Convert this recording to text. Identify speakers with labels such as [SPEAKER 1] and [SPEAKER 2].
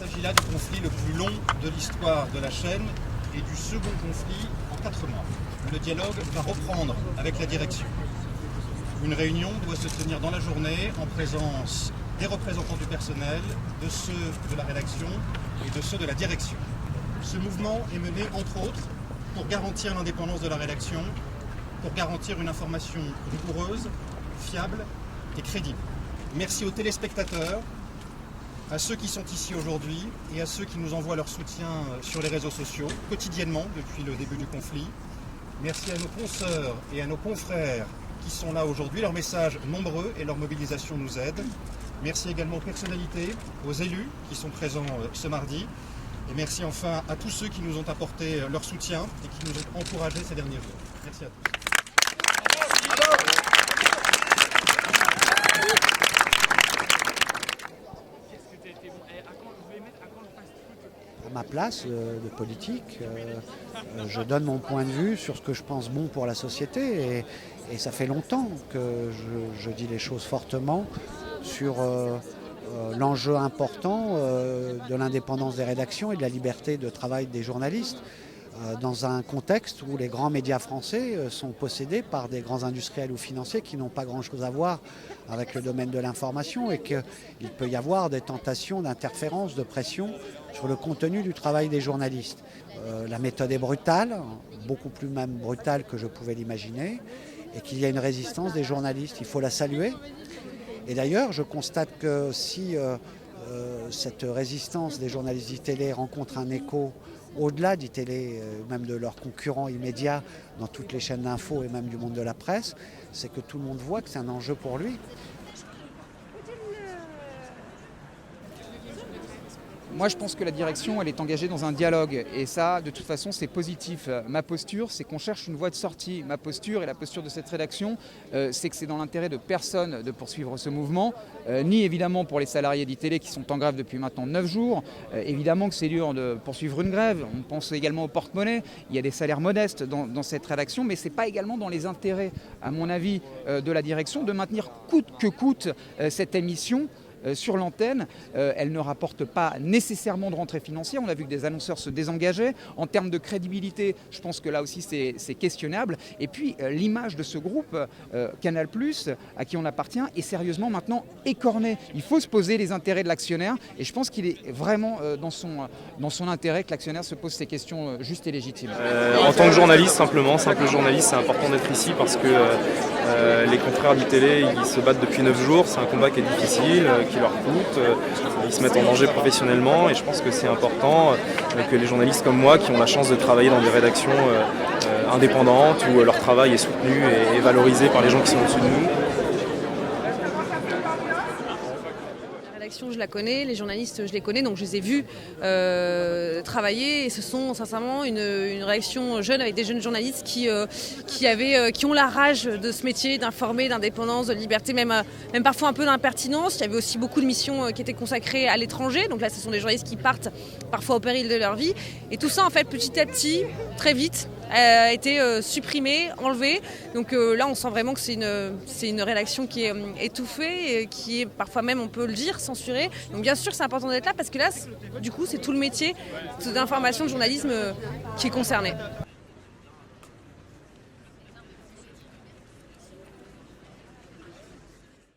[SPEAKER 1] s'agit là du conflit le plus long de l'histoire de la chaîne et du second conflit en 4 mois. Le dialogue va reprendre avec la direction. Une réunion doit se tenir dans la journée en présence des représentants du personnel, de ceux de la rédaction et de ceux de la direction. Ce mouvement est mené entre autres pour garantir l'indépendance de la rédaction, pour garantir une information rigoureuse, fiable et crédible. Merci aux téléspectateurs, à ceux qui sont ici aujourd'hui et à ceux qui nous envoient leur soutien sur les réseaux sociaux quotidiennement depuis le début du conflit. Merci à nos consoeurs et à nos confrères qui sont là aujourd'hui. Leurs messages nombreux et leur mobilisation nous aident. Merci également aux personnalités, aux élus qui sont présents ce mardi. Et merci enfin à tous ceux qui nous ont apporté leur soutien et qui nous ont encouragés ces derniers jours. Merci à tous.
[SPEAKER 2] À ma place de politique, je donne mon point de vue sur ce que je pense bon pour la société et ça fait longtemps que je dis les choses fortement sur l'enjeu important de l'indépendance des rédactions et de la liberté de travail des journalistes dans un contexte où les grands médias français sont possédés par des grands industriels ou financiers qui n'ont pas grand-chose à voir avec le domaine de l'information et qu'il peut y avoir des tentations d'interférence, de pression sur le contenu du travail des journalistes. La méthode est brutale, beaucoup plus même brutale que je pouvais l'imaginer, et qu'il y a une résistance des journalistes. Il faut la saluer. Et d'ailleurs, je constate que si cette résistance des journalistes d'ITélé rencontre un écho au-delà d'ITélé, même de leurs concurrents immédiats dans toutes les chaînes d'infos et même du monde de la presse, c'est que tout le monde voit que c'est un enjeu pour lui.
[SPEAKER 3] Moi, je pense que la direction, elle est engagée dans un dialogue. Et ça, de toute façon, c'est positif. Ma posture, c'est qu'on cherche une voie de sortie. Ma posture et la posture de cette rédaction, c'est que c'est dans l'intérêt de personne de poursuivre ce mouvement. Ni évidemment pour les salariés d'ITélé qui sont en grève depuis maintenant 9 jours. Évidemment que c'est dur de poursuivre une grève. On pense également au porte-monnaie. Il y a des salaires modestes dans cette rédaction. Mais ce n'est pas également dans les intérêts, à mon avis, de la direction de maintenir coûte que coûte cette émission sur l'antenne. Elle ne rapporte pas nécessairement de rentrée financière. On a vu que des annonceurs se désengageaient. En termes de crédibilité, je pense que là aussi c'est questionnable. Et puis l'image de ce groupe Canal+, à qui on appartient, est sérieusement maintenant écornée. Il faut se poser les intérêts de l'actionnaire et je pense qu'il est vraiment dans son intérêt que l'actionnaire se pose ces questions justes et légitimes.
[SPEAKER 4] En tant que journaliste, simple journaliste, c'est important d'être ici parce que les confrères d'ITélé, ils se battent depuis 9 jours. C'est un combat qui est difficile, qui leur coûte, ils se mettent en danger professionnellement et je pense que c'est important que les journalistes comme moi qui ont la chance de travailler dans des rédactions indépendantes où leur travail est soutenu et valorisé par les gens qui sont au-dessus de nous.
[SPEAKER 5] Je la connais, les journalistes, je les connais, donc je les ai vus travailler et ce sont sincèrement une réaction jeune avec des jeunes journalistes qui ont la rage de ce métier, d'informer, d'indépendance, de liberté, même parfois un peu d'impertinence. Il y avait aussi beaucoup de missions qui étaient consacrées à l'étranger, donc là ce sont des journalistes qui partent parfois au péril de leur vie et tout ça en fait petit à petit, très vite, a été supprimé, enlevé. Donc là on sent vraiment que c'est une rédaction qui est étouffée, qui est parfois même, on peut le dire, censurée. Donc bien sûr c'est important d'être là parce que là du coup c'est tout le métier d'information, de journalisme qui est concerné.